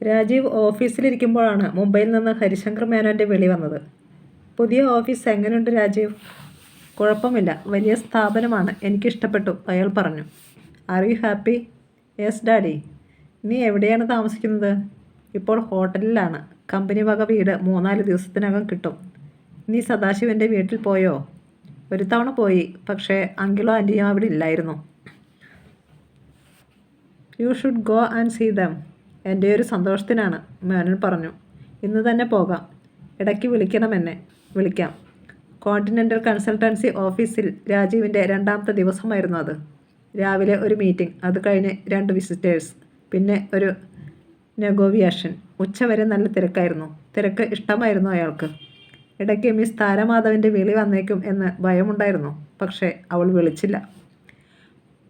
രാജീവ് ഓഫീസിലിരിക്കുമ്പോഴാണ് മുംബൈയിൽ നിന്ന് ഹരിശങ്കർ മേനോൻ്റെ വിളി വന്നത്. പുതിയ ഓഫീസ് എങ്ങനെയുണ്ട് രാജീവ്? കുഴപ്പമില്ല, വലിയ സ്ഥാപനമാണ്, എനിക്കിഷ്ടപ്പെട്ടു, അയാൾ പറഞ്ഞു. Are you happy? Yes daddy. നീ എവിടെയാണ് താമസിക്കുന്നത്? ഇപ്പോൾ ഹോട്ടലിലാണ്. കമ്പനി വക വീട് 3-4 ദിവസത്തിനകം കിട്ടും. നീ സദാശിവൻ്റെ വീട്ടിൽ പോയോ? ഒരു തവണ പോയി, പക്ഷേ അങ്കിളോ ആൻറ്റിയോ അവിടെ ഇല്ലായിരുന്നു. You should go and see them. എൻ്റെ ഒരു സന്തോഷത്തിനാണ്, മേനോൻ പറഞ്ഞു. ഇന്ന് തന്നെ പോകാം. ഇടയ്ക്ക് വിളിക്കണം എന്നെ. വിളിക്കാം. കോണ്ടിനെൻ്റൽ കൺസൾട്ടൻസി ഓഫീസിൽ രാജീവിൻ്റെ 2ാമത്തെ ദിവസമായിരുന്നു അത്. രാവിലെ ഒരു മീറ്റിംഗ്, അത് കഴിഞ്ഞ് 2 വിസിറ്റേഴ്സ്, പിന്നെ ഒരു നെഗോവിയേഷൻ. ഉച്ചവരെ നല്ല തിരക്കായിരുന്നു. തിരക്ക് ഇഷ്ടമായിരുന്നു അയാൾക്ക്. ഇടയ്ക്ക് മിസ് താരമാധവൻ്റെ വിളി വന്നേക്കും എന്ന് ഭയമുണ്ടായിരുന്നു. പക്ഷേ അവൾ വിളിച്ചില്ല.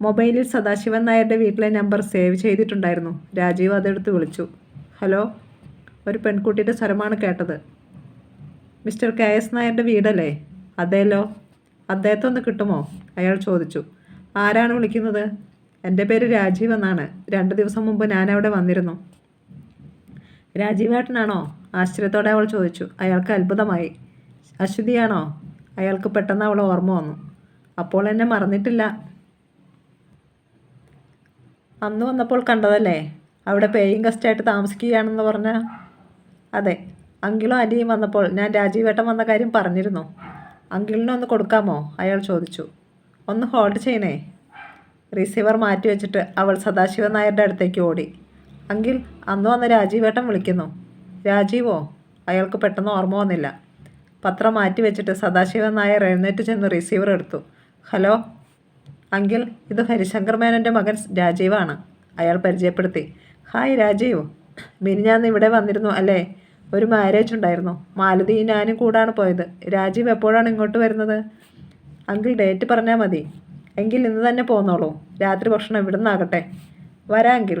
മൊബൈലിൽ സദാശിവൻ നായരുടെ വീട്ടിലെ നമ്പർ സേവ് ചെയ്തിട്ടുണ്ടായിരുന്നു. രാജീവ് അതെടുത്ത് വിളിച്ചു. ഹലോ. ഒരു പെൺകുട്ടിയുടെ സ്വരമാണ് കേട്ടത്. മിസ്റ്റർ KS നായരുടെ വീടല്ലേ? അതേലോ. അദ്ദേഹത്തെ ഒന്ന് കിട്ടുമോ? അയാൾ ചോദിച്ചു. ആരാണ് വിളിക്കുന്നത്? എൻ്റെ പേര് രാജീവ് എന്നാണ്. 2 ദിവസം മുമ്പ് ഞാനവിടെ വന്നിരുന്നു. രാജീവേട്ടനാണോ? ആശ്ചര്യത്തോടെ അവൾ ചോദിച്ചു. അയാൾക്ക് അത്ഭുതമായി. അശ്വതിയാണോ? അയാൾക്ക് പെട്ടെന്ന് അവൾ ഓർമ്മ വന്നു. അപ്പോൾ എന്നെ മറന്നിട്ടില്ല. അന്ന് വന്നപ്പോൾ കണ്ടതല്ലേ? അവിടെ പേയിങ് ഗസ്റ്റായിട്ട് താമസിക്കുകയാണെന്ന് പറഞ്ഞ? അതെ. അങ്കിളും ആൻറ്റിയും വന്നപ്പോൾ ഞാൻ രാജീവേട്ടൻ വന്ന കാര്യം പറഞ്ഞിരുന്നു. അങ്കിളിനൊന്ന് കൊടുക്കാമോ? അയാൾ ചോദിച്ചു. ഒന്ന് ഹോൾഡ് ചെയ്യണേ. റിസീവർ മാറ്റി വെച്ചിട്ട് അവൾ സദാശിവൻ നായരുടെ അടുത്തേക്ക് ഓടി. അങ്കിൾ, അന്ന് വന്ന രാജീവേട്ടൻ വിളിക്കുന്നു. രാജീവോ? അയാൾക്ക് പെട്ടെന്ന് ഓർമ്മ വന്നില്ല. പത്രം മാറ്റി വെച്ചിട്ട് സദാശിവൻ നായർ എഴുന്നേറ്റ് ചെന്ന് റിസീവർ എടുത്തു. ഹലോ അങ്കിൾ, ഇത് ഹരിശങ്കർ മേനോൻ്റെ മകൻ രാജീവാണ്, അയാൾ പരിചയപ്പെടുത്തി. ഹായ് രാജീവ്, മിനിഞ്ഞാന്ന് ഇവിടെ വന്നിരുന്നു അല്ലേ? ഒരു മാരേജ് ഉണ്ടായിരുന്നു. മാലതിയും ഞാനും കൂടാണ് പോയത്. രാജീവ് എപ്പോഴാണ് ഇങ്ങോട്ട് വരുന്നത്? അങ്കിൾ ഡേറ്റ് പറഞ്ഞാൽ മതി. എങ്കിൽ ഇന്ന് തന്നെ പോന്നോളൂ. രാത്രി ഭക്ഷണം ഇവിടെ നിന്നാകട്ടെ. വരാം അങ്കിൾ.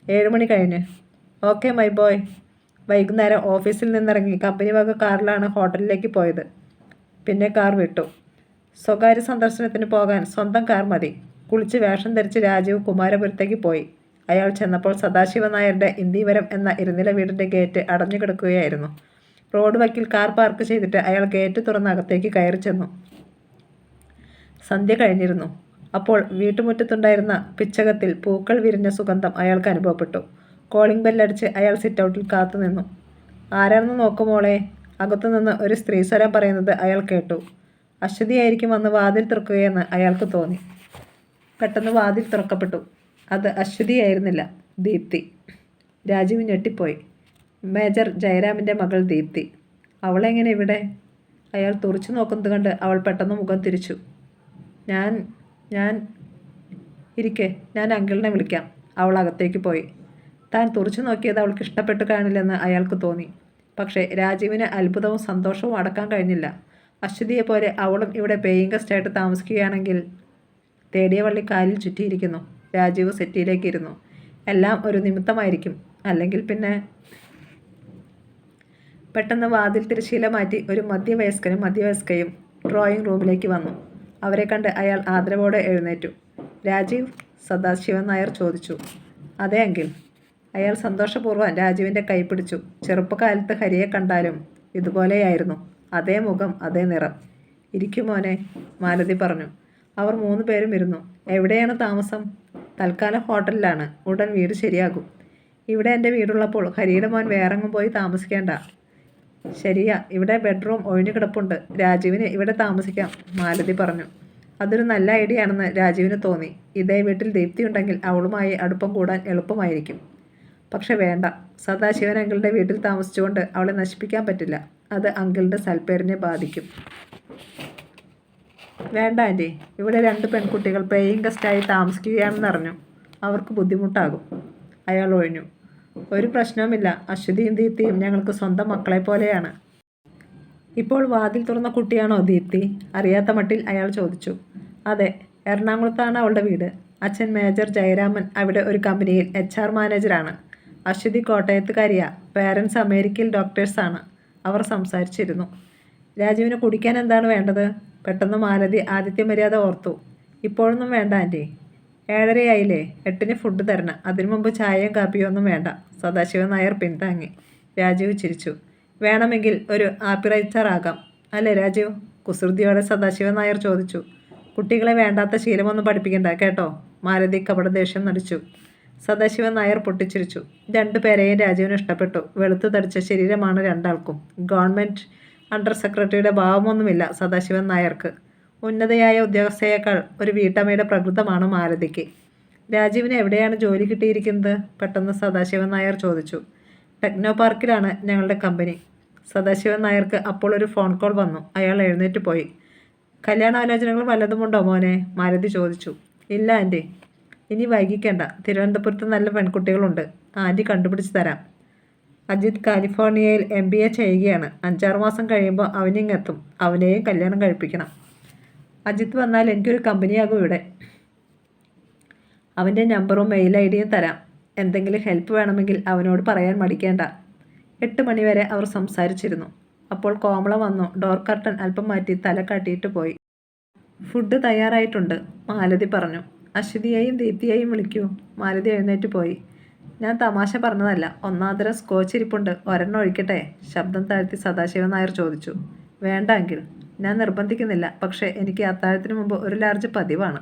7 മണി കഴിഞ്ഞ്. Okay my boy. വൈകുന്നേരം ഓഫീസിൽ നിന്നിറങ്ങി കമ്പനി വക കാറിലാണ് ഹോട്ടലിലേക്ക് പോയത്. പിന്നെ കാർ വിട്ടു. സ്വകാര്യ സന്ദർശനത്തിന് പോകാൻ സ്വന്തം കാർ മതി. കുളിച്ച് വേഷം ധരിച്ച് രാജീവ് കുമാരപുരത്തേക്ക് പോയി. അയാൾ ചെന്നപ്പോൾ സദാശിവൻ നായരുടെ ഇന്ദീവരം എന്ന ഇരുനില വീടിൻ്റെ ഗേറ്റ് അടഞ്ഞു കിടക്കുകയായിരുന്നു. റോഡ് വക്കിൽ കാർ പാർക്ക് ചെയ്തിട്ട് അയാൾ ഗേറ്റ് തുറന്ന് അകത്തേക്ക് കയറി ചെന്നു. സന്ധ്യ കഴിഞ്ഞിരുന്നു. അപ്പോൾ വീട്ടുമുറ്റത്തുണ്ടായിരുന്ന പിച്ചകത്തിൽ പൂക്കൾ വിരിഞ്ഞ സുഗന്ധം അയാൾക്ക് അനുഭവപ്പെട്ടു. കോളിംഗ് ബെല്ലടിച്ച് അയാൾ സിറ്റൗട്ടിൽ കാത്തുനിന്നു. ആരാണെന്ന് നോക്കുമോളെ, അകത്തുനിന്ന് ഒരു സ്ത്രീസ്വരം പറയുന്നത് അയാൾ കേട്ടു. അശ്വതിയായിരിക്കും വന്ന് വാതിൽ തുറക്കുകയെന്ന് അയാൾക്ക് തോന്നി. പെട്ടെന്ന് വാതിൽ തുറക്കപ്പെട്ടു. അത് അശ്വതിയായിരുന്നില്ല, ദീപ്തി. രാജീവ് ഞെട്ടിപ്പോയി. മേജർ ജയരാമിൻ്റെ മകൾ ദീപ്തി. അവളെങ്ങനെ ഇവിടെ? അയാൾ തുറച്ചു നോക്കുന്നത് കണ്ട് അവൾ പെട്ടെന്ന് മുഖം തിരിച്ചു. ഞാൻ ഇരിക്കെ, ഞാൻ അങ്കിളിനെ വിളിക്കാം. അവൾ അകത്തേക്ക് പോയി. താൻ തുറച്ചു നോക്കിയത് അവൾക്ക് ഇഷ്ടപ്പെട്ടു കാണില്ലെന്ന് അയാൾക്ക് തോന്നി. പക്ഷേ രാജീവിന് അത്ഭുതവും സന്തോഷവും അടക്കാൻ കഴിഞ്ഞില്ല. അശ്വതിയെപ്പോലെ അവളും ഇവിടെ പേയിങ് ഗസ്റ്റായിട്ട് താമസിക്കുകയാണെങ്കിൽ. തേടിയ വള്ളി കാലിൽ ചുറ്റിയിരിക്കുന്നു. രാജീവ് സെറ്റിയിലേക്ക് ഇരുന്നു. എല്ലാം ഒരു നിമിത്തമായിരിക്കും, അല്ലെങ്കിൽ പിന്നെ. പെട്ടെന്ന് വാതിൽ തിരശ്ശീല മാറ്റി ഒരു മധ്യവയസ്കനും മധ്യവയസ്കയും ഡ്രോയിങ് റൂമിലേക്ക് വന്നു. അവരെ കണ്ട് അയാൾ ആദരവോടെ എഴുന്നേറ്റു. രാജീവ്? സദാശിവൻ നായർ ചോദിച്ചു. അതെ അങ്കിൾ. അയാൾ സന്തോഷപൂർവ്വം രാജീവിൻ്റെ കൈ പിടിച്ചു. ചെറുപ്പകാലത്ത് ഹരിയെ കണ്ടാലും ഇതുപോലെയായിരുന്നു. അതേ മുഖം, അതേ നിറം. ഇരിക്കുമോനെ, മാലതി പറഞ്ഞു. അവർ 3 പേരും ഇരുന്നു. എവിടെയാണ് താമസം? തൽക്കാലം ഹോട്ടലിലാണ്. ഉടൻ വീട് ശരിയാകും. ഇവിടെ എൻ്റെ വീടുള്ളപ്പോൾ ഹരിയുടെ മോൻ വേറെങ്ങും പോയി താമസിക്കേണ്ട. ശരിയാ, ഇവിടെ ബെഡ്റൂം ഒഴിഞ്ഞു കിടപ്പുണ്ട്. രാജീവിന് ഇവിടെ താമസിക്കാം, മാലതി പറഞ്ഞു. അതൊരു നല്ല ഐഡിയ ആണെന്ന് രാജീവിന് തോന്നി. ഇതേ വീട്ടിൽ ദീപ്തി ഉണ്ടെങ്കിൽ അവളുമായി അടുപ്പം കൂടാൻ എളുപ്പമായിരിക്കും. പക്ഷെ വേണ്ട, സദാശിവൻ അങ്കിളുടെ വീട്ടിൽ താമസിച്ചുകൊണ്ട് അവളെ നശിപ്പിക്കാൻ പറ്റില്ല. അത് അങ്കിളുടെ സൽപ്പേരിനെ ബാധിക്കും. വേണ്ട ആൻറ്റി, ഇവിടെ 2 പെൺകുട്ടികൾ പേയിങ് ഗസ്റ്റായി താമസിക്കുകയാണെന്ന് അറിഞ്ഞു. അവർക്ക് ബുദ്ധിമുട്ടാകും. അയാൾ ഒഴിഞ്ഞു. ഒരു പ്രശ്നവുമില്ല, അശ്വതിയും ദീപ്തിയും ഞങ്ങൾക്ക് സ്വന്തം മക്കളെ പോലെയാണ്. ഇപ്പോൾ വാതിൽ തുറന്ന കുട്ടിയാണോ ദീപ്തി? അറിയാത്ത മട്ടിൽ അയാൾ ചോദിച്ചു. അതെ, എറണാകുളത്താണ് അവളുടെ വീട്. അച്ഛൻ മേജർ ജയരാമൻ അവിടെ ഒരു കമ്പനിയിൽ HR മാനേജറാണ്. അശ്വതി കോട്ടയത്തുകാരിയാ. പേരൻസ് അമേരിക്കയിൽ ഡോക്ടേഴ്സാണ്. അവർ സംസാരിച്ചിരുന്നു. രാജീവിന് കുടിക്കാൻ എന്താണ് വേണ്ടത്? പെട്ടെന്ന് മാലതി ആതിഥ്യ മര്യാദ ഓർത്തു. ഇപ്പോഴൊന്നും വേണ്ട ആൻറ്റി. 7:30 8-ന് ഫുഡ് തരണം. അതിനു മുമ്പ് ചായയും കാപ്പിയോ ഒന്നും വേണ്ട. സദാശിവൻ നായർ പിന്താങ്ങി. രാജീവ് ചിരിച്ചു. വേണമെങ്കിൽ ഒരു ആപ്പിറൈച്ചർ ആകാം അല്ലേ രാജീവ്? കുസൃതിയോടെ സദാശിവൻ നായർ ചോദിച്ചു. കുട്ടികളെ വേണ്ടാത്ത ശീലമൊന്നും പഠിപ്പിക്കണ്ട കേട്ടോ. മാലതി കപട ദേഷ്യം നടിച്ചു. സദാശിവൻ നായർ പൊട്ടിച്ചിരിച്ചു. രണ്ടുപേരെയും രാജീവിന് ഇഷ്ടപ്പെട്ടു. വെളുത്തു തടിച്ച ശരീരമാണ് രണ്ടാൾക്കും. ഗവൺമെൻറ് അണ്ടർ സെക്രട്ടറിയുടെ ഭാവമൊന്നുമില്ല സദാശിവൻ നായർക്ക്. ഉന്നതയായ ഉദ്യോഗസ്ഥയേക്കാൾ ഒരു വീട്ടമ്മയുടെ പ്രകൃതമാണ് മാലതിക്ക്. രാജീവിന് എവിടെയാണ് ജോലി കിട്ടിയിരിക്കുന്നത്? പെട്ടെന്ന് സദാശിവൻ നായർ ചോദിച്ചു. ടെക്നോ പാർക്കിലാണ് ഞങ്ങളുടെ കമ്പനി. സദാശിവൻ നായർക്ക് അപ്പോൾ ഒരു ഫോൺ കോൾ വന്നു. അയാൾ എഴുന്നേറ്റ് പോയി. കല്യാണാലോചനകൾ വല്ലതുമുണ്ടോ മോനെ? മാലതി ചോദിച്ചു. ഇല്ല ആൻറ്റി. ഇനി വൈകിക്കേണ്ട. തിരുവനന്തപുരത്ത് നല്ല പെൺകുട്ടികളുണ്ട്. ആൻറ്റി കണ്ടുപിടിച്ച് തരാം. അജിത് കാലിഫോർണിയയിൽ MBA ചെയ്യുകയാണ്. 5-6 മാസം കഴിയുമ്പോൾ അവനിങ്ങെത്തും. അവനെയും കല്യാണം കഴിപ്പിക്കണം. അജിത്ത് വന്നാൽ എനിക്കൊരു കമ്പനിയാകും ഇവിടെ. അവൻ്റെ നമ്പറും മെയിൽ ID-യും തരാം. എന്തെങ്കിലും ഹെൽപ്പ് വേണമെങ്കിൽ അവനോട് പറയാൻ മടിക്കേണ്ട. 8 മണി വരെ അവർ സംസാരിച്ചിരുന്നു. അപ്പോൾ കോമള വന്നു. ഡോർ കർട്ടൻ അല്പം മാറ്റി തല കാട്ടിയിട്ട് പോയി. ഫുഡ് തയ്യാറായിട്ടുണ്ട്, മാലതി പറഞ്ഞു. അശ്വതിയെയും ദീപ്തിയെയും വിളിക്കൂ. മാലതി എഴുന്നേറ്റ് പോയി. ഞാൻ തമാശ പറഞ്ഞതല്ല. ഒന്നാന്തരം സ്കോച്ച് ഇരിപ്പുണ്ട്. ഒരെണ്ണം ഒഴിക്കട്ടെ? ശബ്ദം താഴ്ത്തി സദാശിവൻ നായർ ചോദിച്ചു. വേണ്ട എങ്കിൽ. ഞാൻ നിർബന്ധിക്കുന്നില്ല. പക്ഷേ എനിക്ക് അത്താഴത്തിന് മുമ്പ് ഒരു ലാർജ് പതിവാണ്.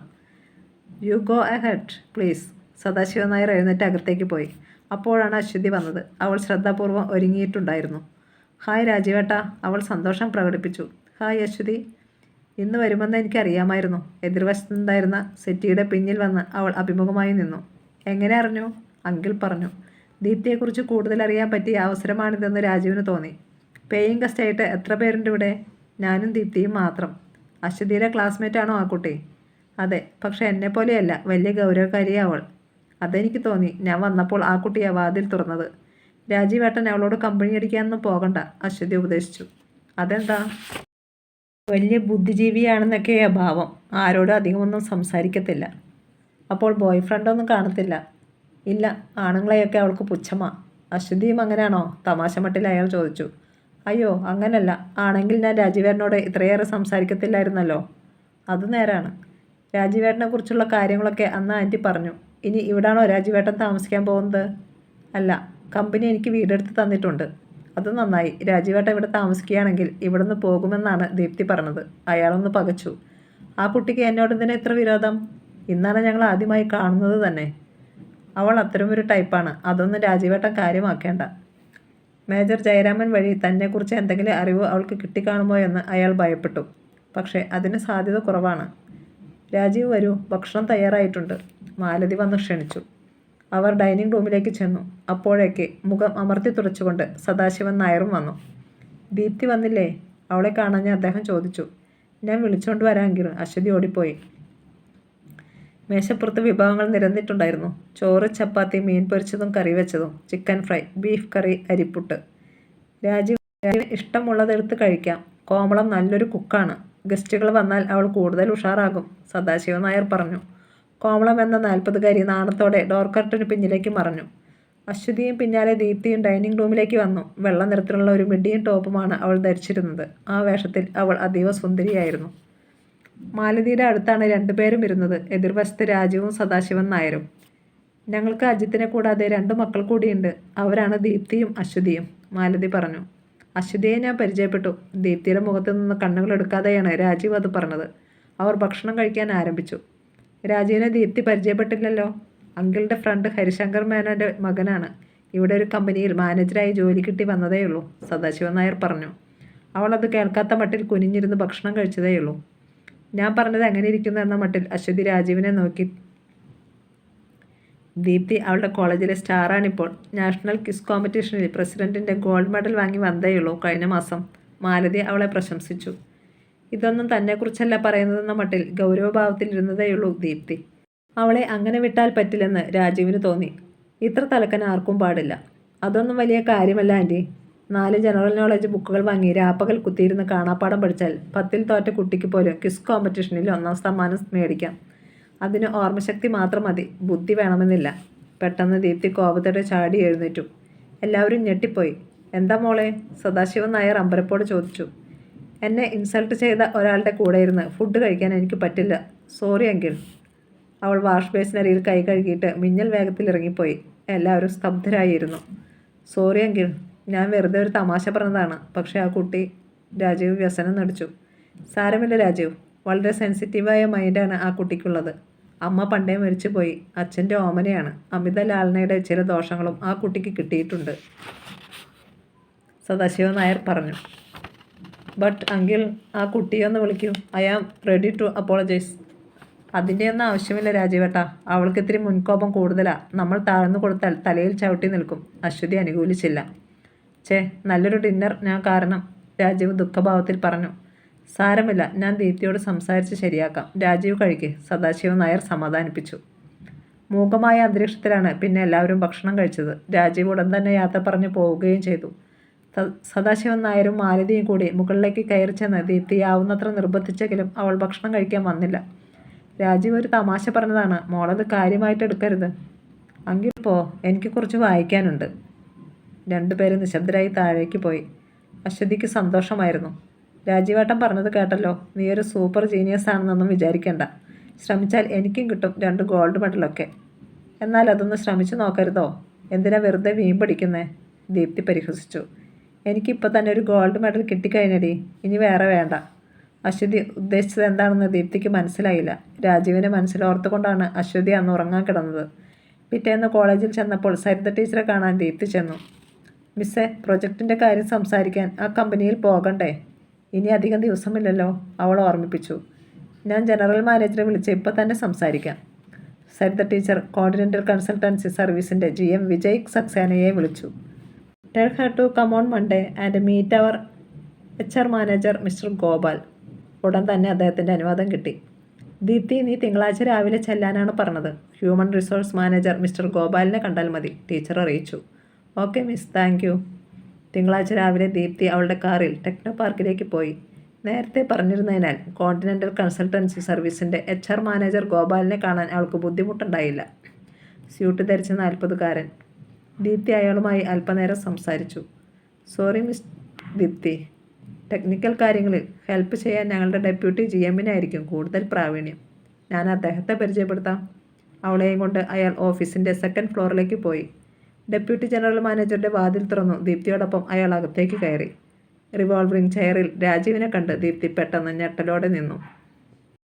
You go ahead please. Sadasivan Nair എഴുന്നേറ്റ് അകത്തേക്ക് പോയി. അപ്പോഴാണ് അശ്വതി വന്നത്. അവൾ ശ്രദ്ധാപൂർവ്വം ഒരുങ്ങിയിട്ടുണ്ടായിരുന്നു. ഹായ് രാജീവേട്ട. അവൾ സന്തോഷം പ്രകടിപ്പിച്ചു. ഹായ് അശ്വതി. ഇന്ന് വരുമെന്ന് എനിക്കറിയാമായിരുന്നു. എതിർവശത്തുണ്ടായിരുന്ന സെറ്റിയുടെ പിന്നിൽ വന്ന് അവൾ അഭിമുഖമായി നിന്നു. എങ്ങനെ അറിഞ്ഞു? അങ്കിൾ പറഞ്ഞു. ദീപ്തിയെക്കുറിച്ച് കൂടുതൽ അറിയാൻ പറ്റിയ അവസരമാണിതെന്ന് രാജീവിന് തോന്നി. പേയിങ് ഗസ്റ്റായിട്ട് എത്ര പേരുണ്ട് ഇവിടെ? ഞാനും ദീപ്തിയും മാത്രം. അശ്വതിയുടെ ക്ലാസ്മേറ്റ് ആണോ ആ കുട്ടി? അതെ, പക്ഷെ എന്നെപ്പോലെയല്ല. വലിയ ഗൗരവക്കാരിയാ അവൾ. അതെനിക്ക് തോന്നി. ഞാൻ വന്നപ്പോൾ ആ കുട്ടിയാ വാതിൽ തുറന്നത്. രാജീവേട്ടൻ അവളോട് കമ്പനി അടിക്കാനൊന്നും പോകണ്ട, അശ്വതി ഉപദേശിച്ചു. അതെന്താ? വലിയ ബുദ്ധിജീവിയാണെന്നൊക്കെയാ ഭാവം. ആരോടും അധികമൊന്നും സംസാരിക്കത്തില്ല. അപ്പോൾ ബോയ് ഫ്രണ്ടൊന്നും കാണത്തില്ല? ഇല്ല, ആണുങ്ങളെയൊക്കെ അവൾക്ക് പുച്ഛമാ. അശ്വതിയും അങ്ങനെയാണോ? തമാശ മട്ടിൽ അയാൾ ചോദിച്ചു. അയ്യോ അങ്ങനല്ല. ആണെങ്കിൽ ഞാൻ രാജീവേട്ടനോട് ഇത്രയേറെ സംസാരിക്കത്തില്ലായിരുന്നല്ലോ. അത് നേരാണ്. രാജീവേട്ടനെക്കുറിച്ചുള്ള കാര്യങ്ങളൊക്കെ അന്ന് ആൻറ്റി പറഞ്ഞു. ഇനി ഇവിടാണോ രാജീവേട്ടൻ താമസിക്കാൻ പോകുന്നത്? അല്ല, കമ്പനി എനിക്ക് വീടെടുത്ത് തന്നിട്ടുണ്ട്. അത് നന്നായി. രാജീവേട്ടൻ ഇവിടെ താമസിക്കുകയാണെങ്കിൽ ഇവിടുന്ന് പോകുമെന്നാണ് ദീപ്തി പറഞ്ഞത്. അയാളൊന്ന് പകച്ചു. ആ കുട്ടിക്ക് എന്നോട് എന്തിനാ ഇത്ര വിരോധം? ഇന്നാണ് ഞങ്ങൾ ആദ്യമായി കാണുന്നത് തന്നെ. അവൾ അത്തരമൊരു ടൈപ്പാണ്. അതൊന്നും രാജീവേട്ടൻ കാര്യമാക്കേണ്ട. മേജർ ജയരാമൻ വഴി തന്നെക്കുറിച്ച് എന്തെങ്കിലും അറിവ് അവൾക്ക് കിട്ടിക്കാണുമോ എന്ന് അയാൾ ഭയപ്പെട്ടു. പക്ഷേ അതിന് സാധ്യത കുറവാണ്. രാജീവ് വരൂ, ഭക്ഷണം തയ്യാറായിട്ടുണ്ട്. മാലതി വന്ന് ക്ഷണിച്ചു. അവർ ഡൈനിങ് റൂമിലേക്ക് ചെന്നു. അപ്പോഴേക്ക് മുഖം അമർത്തി തുറച്ചുകൊണ്ട് സദാശിവൻ നായരും വന്നു. ദീപ്തി വന്നില്ലേ? അവളെ കാണാൻ അദ്ദേഹം ചോദിച്ചു. ഞാൻ വിളിച്ചുകൊണ്ട് വരാമെങ്കിൽ. അശ്വതി ഓടിപ്പോയി. മേശപ്പുറത്ത് വിഭവങ്ങൾ നിരന്നിട്ടുണ്ടായിരുന്നു. ചോറ്, ചപ്പാത്തി, മീൻ പൊരിച്ചതും കറി വെച്ചതും, ചിക്കൻ ഫ്രൈ, ബീഫ് കറി, അരിപ്പുട്ട്. രാജീവ് ഇഷ്ടമുള്ളതെടുത്ത് കഴിക്കാം. കോമളം നല്ലൊരു കുക്കാണ്. ഗസ്റ്റുകൾ വന്നാൽ അവൾ കൂടുതൽ ഉഷാറാകും, സദാശിവൻ നായർ പറഞ്ഞു. കോമളം എന്ന 40-കാരി നാണത്തോടെ ഡോർ കർട്ടന് പിന്നിലേക്ക് മറഞ്ഞു. അശ്വതിയും പിന്നാലെ ദീപ്തിയും ഡൈനിങ് റൂമിലേക്ക് വന്നു. വെള്ള നിറത്തിലുള്ള ഒരു മിഡിയും ടോപ്പുമാണ് അവൾ ധരിച്ചിരുന്നത്. ആ വേഷത്തിൽ അവൾ അതീവ സുന്ദരിയായിരുന്നു. മാലതിയുടെ അടുത്താണ് രണ്ടുപേരും ഇരുന്നത്. എതിർവശത്ത് രാജീവും സദാശിവൻ നായരും. ഞങ്ങൾക്ക് അജിത്തിനെ കൂടാതെ 2 മക്കൾ കൂടിയുണ്ട്. അവരാണ് ദീപ്തിയും അശ്വതിയും, മാലതി പറഞ്ഞു. അശ്വതിയെ ഞാൻ പരിചയപ്പെട്ടു. ദീപ്തിയുടെ മുഖത്ത് നിന്ന് കണ്ണുകൾ എടുക്കാതെയാണ് രാജീവ് അത് പറഞ്ഞത്. അവർ ഭക്ഷണം കഴിക്കാൻ ആരംഭിച്ചു. രാജീവിനെ ദീപ്തി പരിചയപ്പെട്ടില്ലല്ലോ. അങ്കിളുടെ ഫ്രണ്ട് ഹരിശങ്കർ മേനോൻ്റെ മകനാണ്. ഇവിടെ ഒരു കമ്പനിയിൽ മാനേജറായി ജോലി കിട്ടി വന്നതേയുള്ളൂ, സദാശിവൻ നായർ പറഞ്ഞു. അവൾ അത് കേൾക്കാത്ത മട്ടിൽ കുനിഞ്ഞിരുന്ന് ഭക്ഷണം കഴിച്ചതേയുള്ളൂ. ഞാൻ പറഞ്ഞത് എങ്ങനെ ഇരിക്കുന്നു എന്ന മട്ടിൽ അശ്വതി രാജീവിനെ നോക്കി. ദീപ്തി അവളുടെ കോളേജിലെ സ്റ്റാറാണിപ്പോൾ. നാഷണൽ ക്വിസ് കോമ്പറ്റീഷനിൽ പ്രസിഡന്റിൻ്റെ ഗോൾഡ് മെഡൽ വാങ്ങി വന്നേയുള്ളൂ കഴിഞ്ഞ മാസം. മാലതി അവളെ പ്രശംസിച്ചു. ഇതൊന്നും തന്നെക്കുറിച്ചല്ല പറയുന്നതെന്ന മട്ടിൽ ഗൗരവഭാവത്തിലിരുന്നതേയുള്ളൂ ദീപ്തി. അവളെ അങ്ങനെ വിട്ടാൽ പറ്റില്ലെന്ന് രാജീവിന് തോന്നി. ഇത്ര തലക്കൻ ആർക്കും പാടില്ല. അതൊന്നും വലിയ കാര്യമല്ല ആൻറ്റി. 4 ജനറൽ നോളജ് ബുക്കുകൾ വാങ്ങി രാപ്പകൽ കുത്തിയിരുന്ന് കാണാപ്പാടം പഠിച്ചാൽ 10ൽ തോറ്റ കുട്ടിക്ക് പോലും ക്വിസ് കോമ്പറ്റീഷനിൽ 1ാം സമ്മാനം മേടിക്കാം. അതിന് ഓർമ്മശക്തി മാത്രം മതി, ബുദ്ധി വേണമെന്നില്ല. പെട്ടെന്ന് ദീപ്തി കോപത്തോടെ ചാടി എഴുന്നേറ്റു. എല്ലാവരും ഞെട്ടിപ്പോയി. എന്താ മോളെ? സദാശിവൻ നായർ അമ്പരപ്പോട് ചോദിച്ചു. എന്നെ ഇൻസൾട്ട് ചെയ്ത ഒരാളുടെ കൂടെ ഇരുന്ന് ഫുഡ് കഴിക്കാൻ എനിക്ക് പറ്റില്ല. Sorry uncle. അവൾ വാഷ് ബേസിനരിയിൽ കൈ കഴുകിയിട്ട് മിന്നൽ വേഗത്തിൽ ഇറങ്ങിപ്പോയി. എല്ലാവരും സ്തബ്ധരായിരുന്നു. സോറി അങ്കിൾ, ഞാൻ വെറുതെ ഒരു തമാശ പറഞ്ഞതാണ്. പക്ഷേ ആ കുട്ടി... രാജീവ് വ്യസനം നടിച്ചു. സാരമില്ല രാജീവ്, വളരെ സെൻസിറ്റീവായ മൈൻഡാണ് ആ കുട്ടിക്കുള്ളത്. അമ്മ പണ്ടേ മരിച്ചുപോയി. അച്ഛൻ്റെ ഓമനയാണ്. അമിത ലാളനയുടെ ചില ദോഷങ്ങളും ആ കുട്ടിക്ക് കിട്ടിയിട്ടുണ്ട്, സദാശിവൻ നായർ പറഞ്ഞു. ബട്ട് അങ്കിൾ, ആ കുട്ടിയൊന്ന് വിളിക്കൂ. I am ready to apologise. അതിൻ്റെയൊന്നും ആവശ്യമില്ല രാജീവേട്ടാ. അവൾക്ക് ഇത്തിരി മുൻകോപം കൂടുതലാണ്. നമ്മൾ താഴ്ന്നു കൊടുത്താൽ തലയിൽ ചവിട്ടി നിൽക്കും. അശ്വതി അനുകൂലിച്ചില്ല. നല്ലൊരു ഡിന്നർ ഞാൻ കാരണം, രാജീവ് ദുഃഖഭാവത്തിൽ പറഞ്ഞു. സാരമില്ല, ഞാൻ ദീപ്തിയോട് സംസാരിച്ച് ശരിയാക്കാം. രാജീവ് കഴിക്ക്, സദാശിവൻ നായർ സമാധാനിപ്പിച്ചു. മൂകമായ അന്തരീക്ഷത്തിലാണ് പിന്നെ എല്ലാവരും ഭക്ഷണം കഴിച്ചത്. രാജീവ് ഉടൻ തന്നെ യാത്ര പറഞ്ഞു പോവുകയും ചെയ്തു. സദാശിവൻ നായരും മാലതിയും കൂടി മുകളിലേക്ക് കയറി ചെന്ന് ദീപ്തിയെ ആവുന്നത്ര നിർബന്ധിച്ചെങ്കിലും അവൾ ഭക്ഷണം കഴിക്കാൻ വന്നില്ല. രാജീവ് ഒരു തമാശ പറഞ്ഞതാണ്, മോളത് കാര്യമായിട്ട് എടുക്കരുത്. അങ്കിൽ പോ, എനിക്ക് കുറച്ച് വായിക്കാനുണ്ട്. രണ്ടുപേരും നിശബ്ദരായി താഴേക്ക് പോയി. അശ്വതിക്ക് സന്തോഷമായിരുന്നു. രാജീവേട്ടൻ പറഞ്ഞത് കേട്ടല്ലോ, നീ ഒരു സൂപ്പർ ജീനിയസ് ആണെന്നൊന്നും വിചാരിക്കേണ്ട. ശ്രമിച്ചാൽ എനിക്കും കിട്ടും 2 ഗോൾഡ് മെഡലൊക്കെ. എന്നാൽ അതൊന്ന് ശ്രമിച്ചു നോക്കരുതോ? എന്തിനാ വെറുതെ വീമ്പടിക്കുന്നേ? ദീപ്തി പരിഹസിച്ചു. എനിക്കിപ്പോൾ തന്നെ ഒരു ഗോൾഡ് മെഡൽ കിട്ടിക്കഴിഞ്ഞടി, ഇനി വേറെ വേണ്ട. അശ്വതി ഉദ്ദേശിച്ചത് എന്താണെന്ന് ദീപ്തിക്ക് മനസ്സിലായില്ല. രാജീവിനെ മനസ്സിലോർത്തുകൊണ്ടാണ് അശ്വതി അന്ന് ഉറങ്ങാൻ കിടന്നത്. പിറ്റേന്ന് കോളേജിൽ ചെന്നപ്പോൾ സരിത ടീച്ചറെ കാണാൻ ദീപ്തി ചെന്നു. മിസ്സേ, പ്രൊജക്റ്റിൻ്റെ കാര്യം സംസാരിക്കാൻ ആ കമ്പനിയിൽ പോകണ്ടേ? ഇനി അധികം ദിവസമില്ലല്ലോ, അവൾ ഓർമ്മിപ്പിച്ചു. ഞാൻ ജനറൽ മാനേജറെ വിളിച്ച് ഇപ്പോൾ തന്നെ സംസാരിക്കാം. സരിത ടീച്ചർ കോണ്ടിനെൻ്റൽ കൺസൾട്ടൻസി സർവീസിൻ്റെ GM വിജയ് സക്സേനയെ വിളിച്ചു. Tell her to come on Monday and meet our HR manager mister Gopal. ഉടൻ തന്നെ അദ്ദേഹത്തിൻ്റെ അനുവാദം കിട്ടി. ദീപ്തി, നീ തിങ്കളാഴ്ച രാവിലെ ചെല്ലാനാണ് പറഞ്ഞത്. ഹ്യൂമൻ റിസോഴ്സ് മാനേജർ മിസ്റ്റർ ഗോപാലിനെ കണ്ടാൽ മതി, ടീച്ചർ അറിയിച്ചു. Okay miss, thank you. തിങ്കളാഴ്ച രാവിലെ ദീപ്തി അവളുടെ കാറിൽ ടെക്നോ പാർക്കിലേക്ക് പോയി. നേരത്തെ പറഞ്ഞിരുന്നതിനാൽ കോണ്ടിനെൻ്റൽ കൺസൾട്ടൻസി സർവീസിൻ്റെ HR മാനേജർ ഗോപാലിനെ കാണാൻ അവൾക്ക് ബുദ്ധിമുട്ടുണ്ടായില്ല. സ്യൂട്ട് ധരിച്ച 40-കാരൻ. ദീപ്തി അയാളുമായി അല്പനേരം സംസാരിച്ചു. സോറി മിസ് ദീപ്തി, ടെക്നിക്കൽ കാര്യങ്ങളിൽ ഹെൽപ്പ് ചെയ്യാൻ ഞങ്ങളുടെ ഡെപ്യൂട്ടി GMനായിരിക്കും കൂടുതൽ പ്രാവീണ്യം. ഞാൻ അദ്ദേഹത്തെ പരിചയപ്പെടുത്താം. അവളെയും കൊണ്ട് അയാൾ ഓഫീസിൻ്റെ 2nd ഫ്ലോറിലേക്ക് പോയി. ഡെപ്യൂട്ടി ജനറൽ മാനേജറുടെ വാതിൽ തുറന്നു ദീപ്തിയോടൊപ്പം അയാൾ അകത്തേക്ക് കയറി. റിവോൾവിംഗ് ചെയറിൽ രാജീവിനെ കണ്ട് ദീപ്തി പെട്ടെന്ന് ഞെട്ടലോടെ നിന്നു.